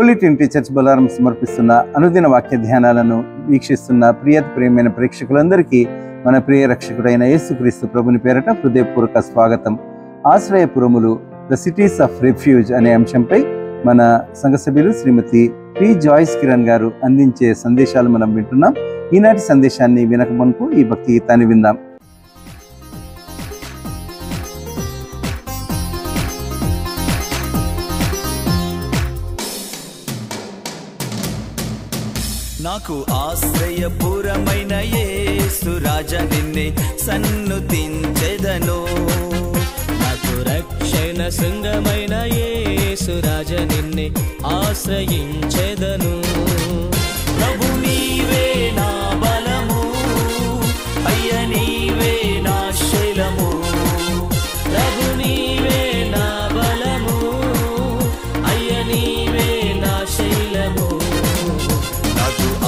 Holi Trinity church Bollaram సమర్పిస్తున్న అనుదిన వాక్య ధ్యానాలను వీక్షిస్తున్న ప్రియమైన ప్రేక్షకులందరికీ మన ప్రియ రక్షకుడైన యేసుక్రీస్తు ప్రభుని పేరట హృదయపూర్వక స్వాగతం. ఆశ్రయపురములు, ద సిటీస్ ఆఫ్ రిఫ్యూజ్ అనే అంశంపై మన సంఘ సభ్యులు శ్రీమతి పి జాయిస్ కిరణ్ గారు అందించే సందేశాలు మనం వింటున్నాం. ఈనాటి సందేశాన్ని వినక మునుపు ఈ భక్తి గీతాన్ని విందాం. నాకు ఆశ్రయపురమైన యేసు రాజా నిన్నే సన్నుతించెదను. నాకు రక్షణ శృంగమైన యేసు రాజా నిన్నే ఆశ్రయించెదను. ప్రభు నీవే నా బలము, అయ్య నీవే నా శైలము. ప్రభు నీవే నా బలము, అయ్య నీవే నా శైలము.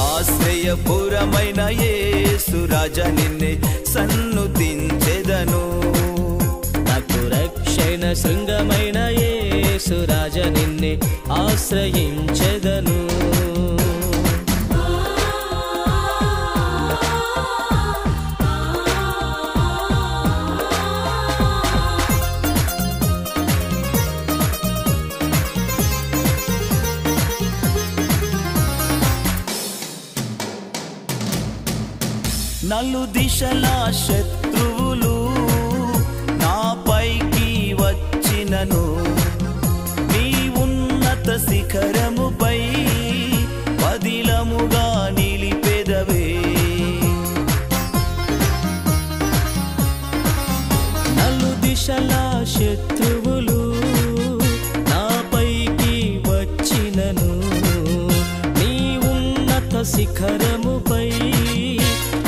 ఆశ్రయపురమైన యేసు రాజా నిన్నే సన్నుతించెదను. నాకు రక్షణ శృంగమైన యేసు రాజా నిన్నే ఆశ్రయించెదను. నలు దిశలా శత్రువులు నాపైకి వచ్చినను, నీ ఉన్నత శిఖరముపై పదిలముగా నిలిపెదవే. నలు దిశలా శత్రువులు నాపైకి వచ్చినను, నీ ఉన్నత శిఖరముపై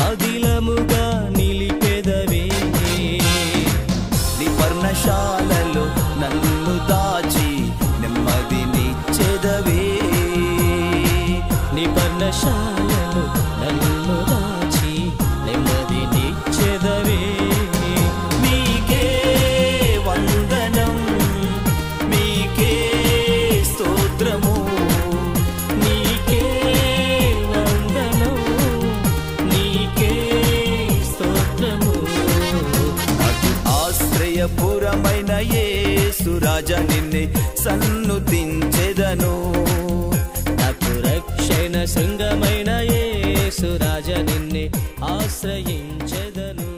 పదిలముగా నిలిపెదవే. నీ పర్ణశాలలో నన్ను దాచి నెమ్మదినిచ్చెదవే. నీ పర్ణశాలలో నన్ను దాచి నెమ్మదినిచ్చెదవే. నీకే వందనం, నీకే స్తోత్రము. నీకే వందనం, నీకే స్తోత్రము. నాకు ఆశ్రయపురమైన యేసు రాజా నిన్నే సన్నుతించెదను. నాకు రక్షణ శృంగమైన యేసు రాజా నిన్నే ఆశ్రయించెదను.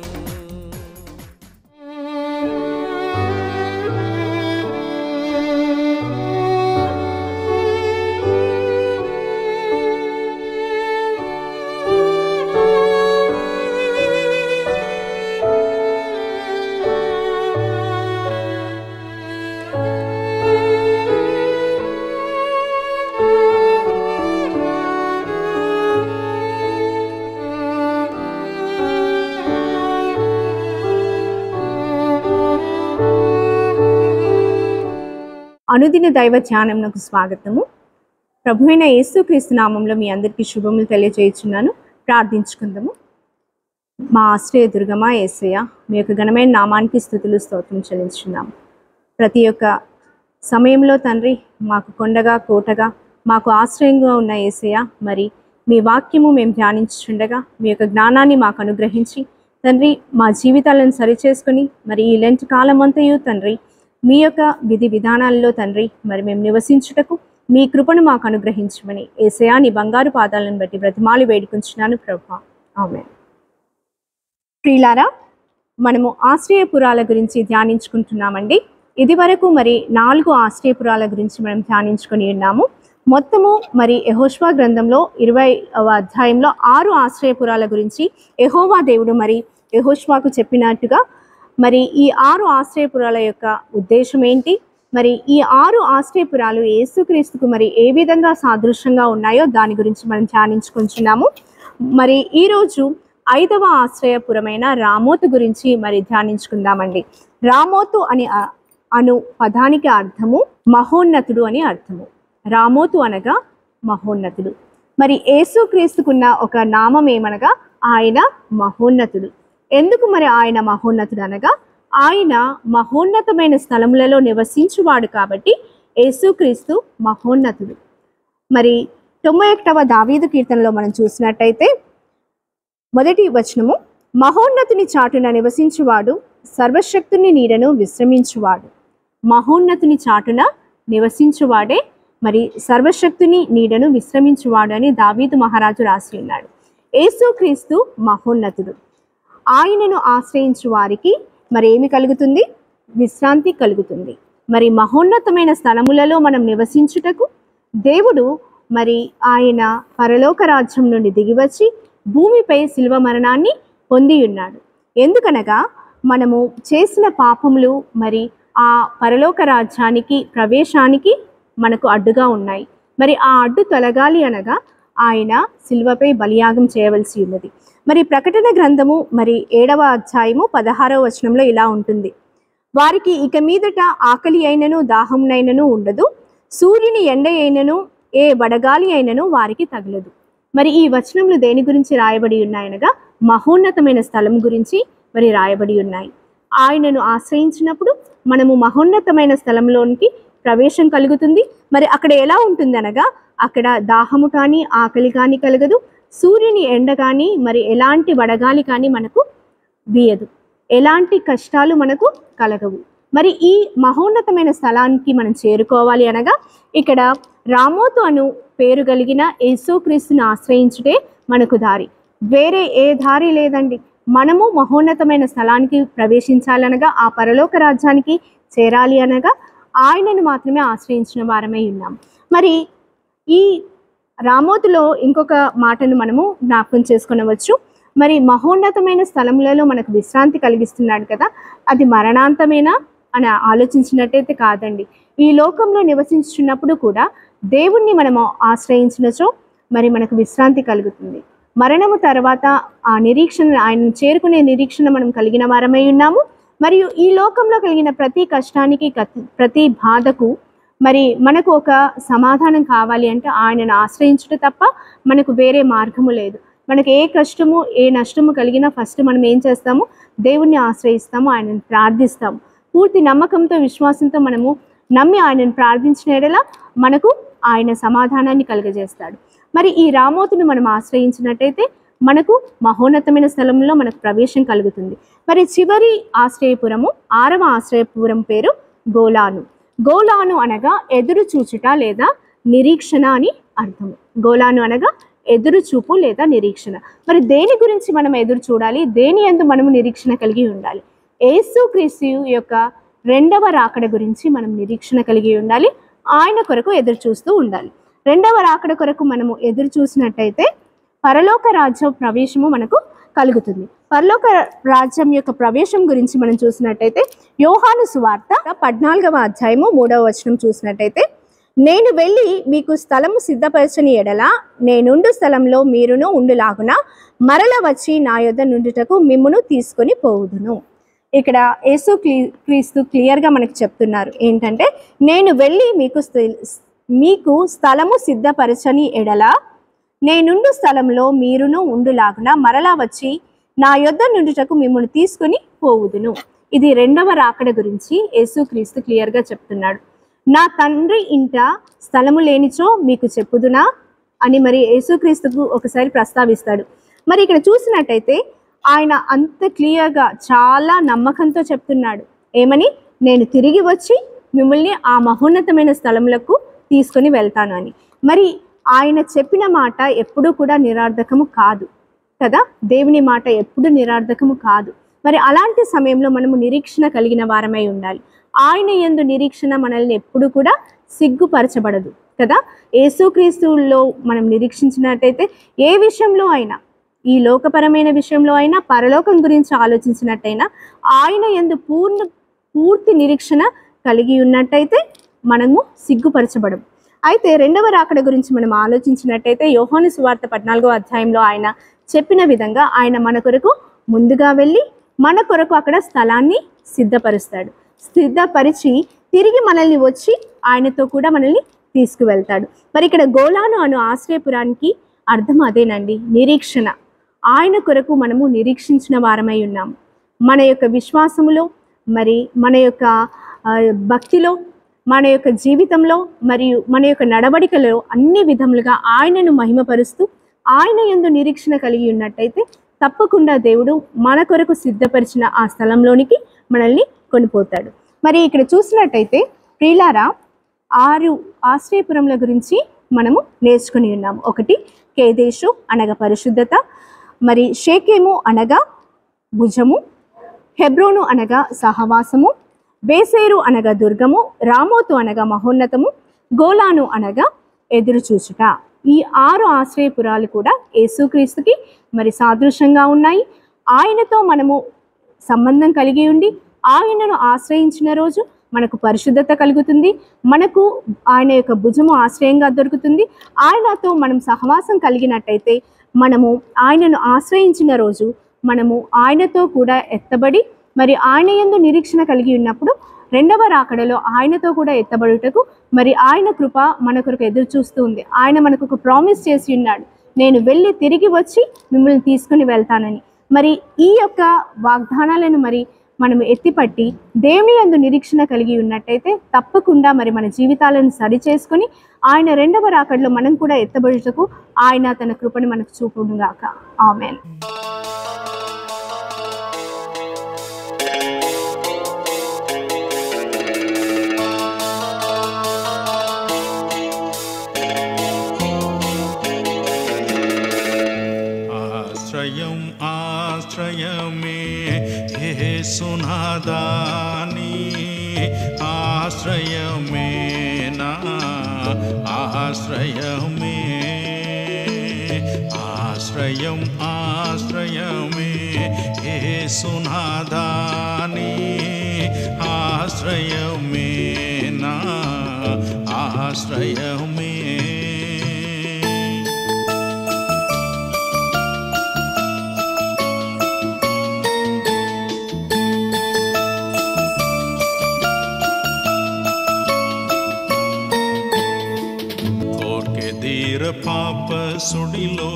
అనుదిన దైవ ధ్యానంకు స్వాగతము. ప్రభువైన యేసుక్రీస్తు నామంలో మీ అందరికీ శుభములు తెలియజేయుచున్నాను. ప్రార్థించుకుందాము. మా ఆశ్రయ దుర్గమా యేసయ్య, మీ యొక్క ఘనమైన నామానికి స్తుతులు స్తోత్రం చెల్లించున్నాము. ప్రతి ఒక్క సమయంలో తండ్రి మాకు కొండగా కోటగా మాకు ఆశ్రయంగా ఉన్న యేసయ్య, మరి మీ వాక్యము మేము ధ్యానించుండగా మీ యొక్క జ్ఞానాన్ని మాకు అనుగ్రహించి తండ్రి మా జీవితాలను సరిచేసుకొని మరి ఈ లెంట్ కాలమంతయు తండ్రి మీ యొక్క విధి విధానాల్లో తండ్రి మరి మేము నివసించుటకు మీ కృపను మాకు అనుగ్రహించమని యేసయ్యా నీ బంగారు పాదాలను బట్టి బ్రతిమాలి వేడుకుంటున్నాను ప్రభువా, ఆమేన్. ప్రియులారా, మనము ఆశ్రయపురాల గురించి ధ్యానించుకుంటున్నామండి. ఇది వరకు మరి 4 ఆశ్రయపురాల గురించి మనం ధ్యానించుకొని ఉన్నాము. మొత్తము మరి యెహోషువ గ్రంథంలో 20వ అధ్యాయంలో 6 ఆశ్రయపురాల గురించి యెహోవా దేవుడు మరి యెహోషువకు చెప్పినట్టుగా మరి ఈ 6 ఆశ్రయపురాల యొక్క ఉద్దేశం ఏంటి, మరి ఈ 6 ఆశ్రయపురాలు యేసుక్రీస్తుకు మరి ఏ విధంగా సాదృశ్యంగా ఉన్నాయో దాని గురించి మనం ధ్యానించుకుంటున్నాము. మరి ఈరోజు 5వ ఆశ్రయపురమైన రామోతు గురించి మరి ధ్యానించుకుందామండి. రామోతు అను పదానికి అర్థము మహోన్నతుడు అని అర్థము. రామోతు అనగా మహోన్నతుడు. మరి యేసుక్రీస్తుకున్న ఒక నామం ఏమనగా ఆయన మహోన్నతుడు. ఎందుకు మరి ఆయన మహోన్నతుడు అనగా ఆయన మహోన్నతమైన స్థలములలో నివసించువాడు కాబట్టి యేసుక్రీస్తు మహోన్నతుడు. మరి 91వ దావీదు కీర్తనలో మనం చూసినట్టయితే మొదటి వచనము, మహోన్నతుని చాటున నివసించువాడు సర్వశక్తుని నీడను విశ్రమించువాడు. మహోన్నతుని చాటున నివసించువాడే మరి సర్వశక్తుని నీడను విశ్రమించువాడు అని దావీదు మహారాజు రాసి ఉన్నాడు. యేసుక్రీస్తు మహోన్నతుడు. ఆయనను ఆశ్రయించు వారికి మరి ఏమి కలుగుతుంది? విశ్రాంతి కలుగుతుంది. మరి మహోన్నతమైన స్థలములలో మనం నివసించుటకు దేవుడు మరి ఆయన పరలోక రాజ్యం నుండి దిగివచ్చి భూమిపై శిలువ మరణాన్ని పొంది ఉన్నాడు. ఎందుకనగా మనము చేసిన పాపములు మరి ఆ పరలోక రాజ్యానికి ప్రవేశానికి మనకు అడ్డుగా ఉన్నాయి. మరి ఆ అడ్డు తొలగాలి అనగా ఆయన శిలువపై బలియాగం చేయవలసి ఉన్నది. మరి ప్రకటన గ్రంథము మరి 7వ అధ్యాయము 16వ వచనంలో ఇలా ఉంటుంది, వారికి ఇక మీదట ఆకలి అయినను దాహమునైనను ఉండదు, సూర్యుని ఎండ అయినను ఏ వడగాలి అయినను వారికి తగలదు. మరి ఈ వచనములు దేని గురించి రాయబడి ఉన్నాయనగా మహోన్నతమైన స్థలం గురించి మరి రాయబడి ఉన్నాయి. ఆయనను ఆశ్రయించినప్పుడు మనము మహోన్నతమైన స్థలంలోనికి ప్రవేశం కలుగుతుంది. మరి అక్కడ ఎలా ఉంటుంది అనగా అక్కడ దాహము కానీ ఆకలి కానీ కలగదు, సూర్యుని ఎండ కానీ మరి ఎలాంటి వడగాలి కానీ మనకు వీయదు, ఎలాంటి కష్టాలు మనకు కలగవు. మరి ఈ మహోన్నతమైన స్థలానికి మనం చేరుకోవాలి అనగా ఇక్కడ రామోతు అను పేరు కలిగిన యేసుక్రీస్తుని ఆశ్రయించుటే మనకు దారి. వేరే ఏ దారి లేదండి. మనము మహోన్నతమైన స్థలానికి ప్రవేశించాలనగా ఆ పరలోక రాజ్యానికి చేరాలి అనగా ఆయనను మాత్రమే ఆశ్రయించిన వారమై ఉన్నాం. మరి ఈ రామోతులో ఇంకొక మాటను మనము జ్ఞాపకం చేసుకొనవచ్చు. మరి మహోన్నతమైన స్థలములలో మనకు విశ్రాంతి కలిగిస్తున్నాడు కదా, అది మరణాంతమేనా అని ఆలోచించినట్టయితే కాదండి. ఈ లోకంలో నివసించున్నప్పుడు కూడా దేవుణ్ణి మనము ఆశ్రయించినచో మరి మనకు విశ్రాంతి కలుగుతుంది. మరణము తర్వాత ఆ నిరీక్షణ, ఆయనను చేరుకునే నిరీక్షణ మనం కలిగిన వారమై ఉన్నాము. మరియు ఈ లోకంలో కలిగిన ప్రతి కష్టానికి ప్రతి బాధకు మరి మనకు ఒక సమాధానం కావాలి అంటే ఆయనను ఆశ్రయించుట తప్ప మనకు వేరే మార్గము లేదు. మనకు ఏ కష్టము ఏ నష్టము కలిగినా ఫస్ట్ మనం ఏం చేస్తాము? దేవుణ్ణి ఆశ్రయిస్తాము, ఆయనను ప్రార్థిస్తాము. పూర్తి నమ్మకంతో విశ్వాసంతో మనము నమ్మి ఆయనను ప్రార్థించిన ఎడల మనకు ఆయన సమాధానాన్ని కలుగజేస్తాడు. మరి ఈ రామోతును మనం ఆశ్రయించినట్టయితే మనకు మహోన్నతమైన స్థలంలో మనకు ప్రవేశం కలుగుతుంది. మరి చివరి ఆశ్రయపురము 6వ ఆశ్రయపురం పేరు గోలాను. గోలాను అనగా ఎదురు చూచుట లేదా నిరీక్షణ అని అర్థము. గోలాను అనగా ఎదురు చూపు లేదా నిరీక్షణ. మరి దేని గురించి మనం ఎదురు చూడాలి? దేని యందు మనము నిరీక్షణ కలిగి ఉండాలి? యేసుక్రీస్తు యొక్క 2వ రాకడ గురించి మనం నిరీక్షణ కలిగి ఉండాలి. ఆయన కొరకు ఎదురు చూస్తూ ఉండాలి. 2వ రాకడ కొరకు మనము ఎదురు చూసినట్టయితే పరలోక రాజ్య ప్రవేశము మనకు కలుగుతుంది. పరలోక రాజ్యం యొక్క ప్రవేశం గురించి మనం చూసినట్టయితే యోహాను సువార్త 14వ అధ్యాయము 3వ వచనం చూసినట్టయితే, నేను వెళ్ళి మీకు స్థలము సిద్ధపరచని ఎడల నేనుండు స్థలంలో మీరును ఉండులాగున మరల వచ్చి నా యొద్ద నుండుటకు మిమ్మును తీసుకొని పోవుదును. ఇక్కడ యేసుక్రీస్తు క్లియర్గా మనకు చెప్తున్నారు ఏంటంటే, నేను వెళ్ళి మీకు స్థలము సిద్ధపరచని ఎడల నేనుండు స్థలంలో మీరును ఉండులాగున మరలా వచ్చి నా యొద్ద నుండుటకు మిమ్మును తీసుకొని పోవుదును. ఇది 2వ రాకడ గురించి యేసుక్రీస్తు క్లియర్గా చెప్తున్నాడు. నా తండ్రి ఇంట స్థలము లేనిచో మీకు చెప్పుదునా అని మరి యేసుక్రీస్తుకు ఒకసారి ప్రస్తావిస్తాడు. మరి ఇక్కడ చూసినట్టయితే ఆయన అంత క్లియర్గా చాలా నమ్మకంతో చెప్తున్నాడు. ఏమని? నేను తిరిగి వచ్చి మిమ్మల్ని ఆ మహోన్నతమైన స్థలములకు తీసుకొని వెళ్తాను అని. మరి ఆయన చెప్పిన మాట ఎప్పుడూ కూడా నిరార్థకము కాదు కదా. దేవుని మాట ఎప్పుడు నిరార్థకము కాదు. మరి అలాంటి సమయంలో మనము నిరీక్షణ కలిగిన వారమై ఉండాలి. ఆయన యందు నిరీక్షణ మనల్ని ఎప్పుడు కూడా సిగ్గుపరచబడదు కదా. యేసుక్రీస్తులో మనం నిరీక్షించినట్టయితే ఏ విషయంలో అయినా, ఈ లోకపరమైన విషయంలో అయినా పరలోకం గురించి ఆలోచించినట్టయినా ఆయన యందు పూర్తి నిరీక్షణ కలిగి ఉన్నట్టయితే మనము సిగ్గుపరచబడము. అయితే 2వ రాకడ గురించి మనం ఆలోచించినట్టయితే యోహాను సువార్త 14వ అధ్యాయంలో ఆయన చెప్పిన విధంగా ఆయన మన కొరకు ముందుగా వెళ్ళి మన కొరకు అక్కడ స్థలాన్ని సిద్ధపరుస్తాడు. సిద్ధపరిచి తిరిగి మనల్ని వచ్చి ఆయనతో కూడా మనల్ని తీసుకువెళ్తాడు. మరి ఇక్కడ గోలాను అను ఆశ్రయపురానికి అర్థం అదేనండి, నిరీక్షణ. ఆయన కొరకు మనము నిరీక్షించిన వారమై ఉన్నాము. మన యొక్క విశ్వాసములో మరి మన యొక్క భక్తిలో మన యొక్క జీవితంలో మరియు మన యొక్క నడవడికలో అన్ని విధములుగా ఆయనను మహిమపరుస్తూ ఆయన యందు నిరీక్షణ కలిగి ఉన్నట్టయితే తప్పకుండా దేవుడు మన కొరకు సిద్ధపరిచిన ఆ స్థలంలోనికి మనల్ని కొనిపోతాడు. మరి ఇక్కడ చూసినట్టయితే ప్రియులారా 6 ఆశ్రయపురముల గురించి మనము నేర్చుకుని ఉన్నాము. ఒకటి కేదేషు అనగా పరిశుద్ధత, మరి షేకెము అనగా భుజము, హెబ్రోను అనగా సహవాసము, బేసేరు అనగా దుర్గము, రామోతు అనగా మహోన్నతము, గోలాను అనగా ఎదురుచూచుట. ఈ 6 ఆశ్రయపురాలు కూడా యేసుక్రీస్తుకి మరి సాదృశ్యంగా ఉన్నాయి. ఆయనతో మనము సంబంధం కలిగి ఉండి ఆయనను ఆశ్రయించిన రోజు మనకు పరిశుద్ధత కలుగుతుంది, మనకు ఆయన యొక్క భుజము ఆశ్రయంగా దొరుకుతుంది. ఆయనతో మనం సహవాసం కలిగినట్టయితే మనము ఆయనను ఆశ్రయించిన రోజు మనము ఆయనతో కూడా ఎత్తబడి మరి ఆయన యందు నిరీక్షణ కలిగి ఉన్నప్పుడు రెండవ రాకడలో ఆయనతో కూడా ఎత్తబడుటకు మరి ఆయన కృప మన కొరకు ఎదురు చూస్తూ ఉంది. ఆయన మనకు ఒక ప్రామిస్ చేసి ఉన్నాడు, నేను వెళ్ళి తిరిగి వచ్చి మిమ్మల్ని తీసుకుని వెళ్తానని. మరి ఈ యొక్క వాగ్దానాలను మరి మనము ఎత్తిపట్టి దేవుని యందు నిరీక్షణ కలిగి ఉన్నట్టయితే తప్పకుండా మరి మన జీవితాలను సరిచేసుకొని ఆయన రెండవ రాకడలో మనం కూడా ఎత్తబడుటకు ఆయన తన కృపను మనకు చూపునుగాక. ఆమేన్. ఆశ్రయమే యేసునాదాని ఆశ్రయమే నా ఆశ్రయమే ఆశ్రయమే యేసునాదాని ఆశ్రయమే నా ఆశ్రయమే. పాప సుడిలో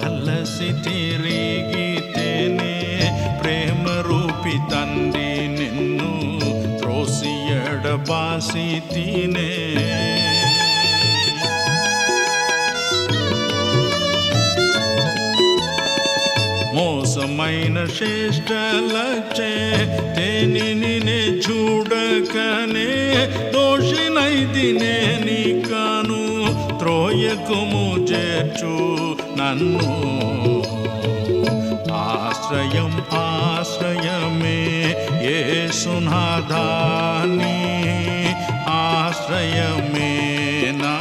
అలసి తిరిగితేనే ప్రేమ రూపి తండ్రి నిన్ను త్రోసి ఎడబాసి తినే. మోసమైన శ్రేష్టలచే తేనినే చూడకనే దోషినైదినే నీ కాను త్రోయకుము చేర్చు నన్ను. ఆశ్రయమే యేసునాదాని ఆశ్రయమే నా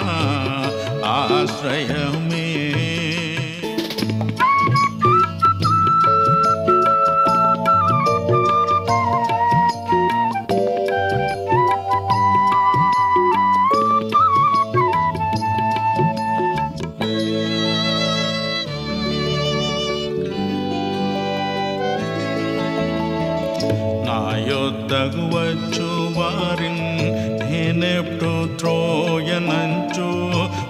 ఆశ్రయమే. యొద్దగువచ్చు వారిన్ నేనెప్పుడు త్రోయనంచు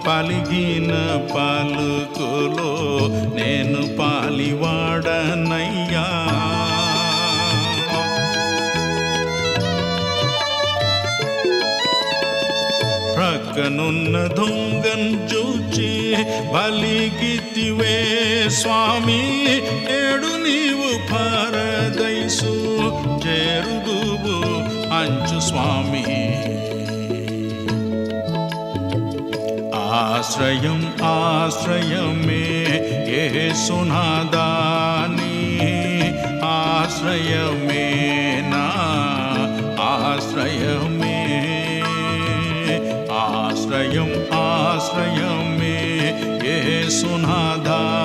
పలిగిన పలుకులో నేను పాలివాడనయ్యా. ప్రక్కనున్న దొంగన్ చూచి బలిగితివే స్వామి, ఏడు నీవు పరదైసు చేరుదువు అంచు స్వామి. ఆశ్రయమే యేసునాదాని ఆశ్రయమే నా ఆశ్రయమే. ఆశ్రయమే యేసునాదాని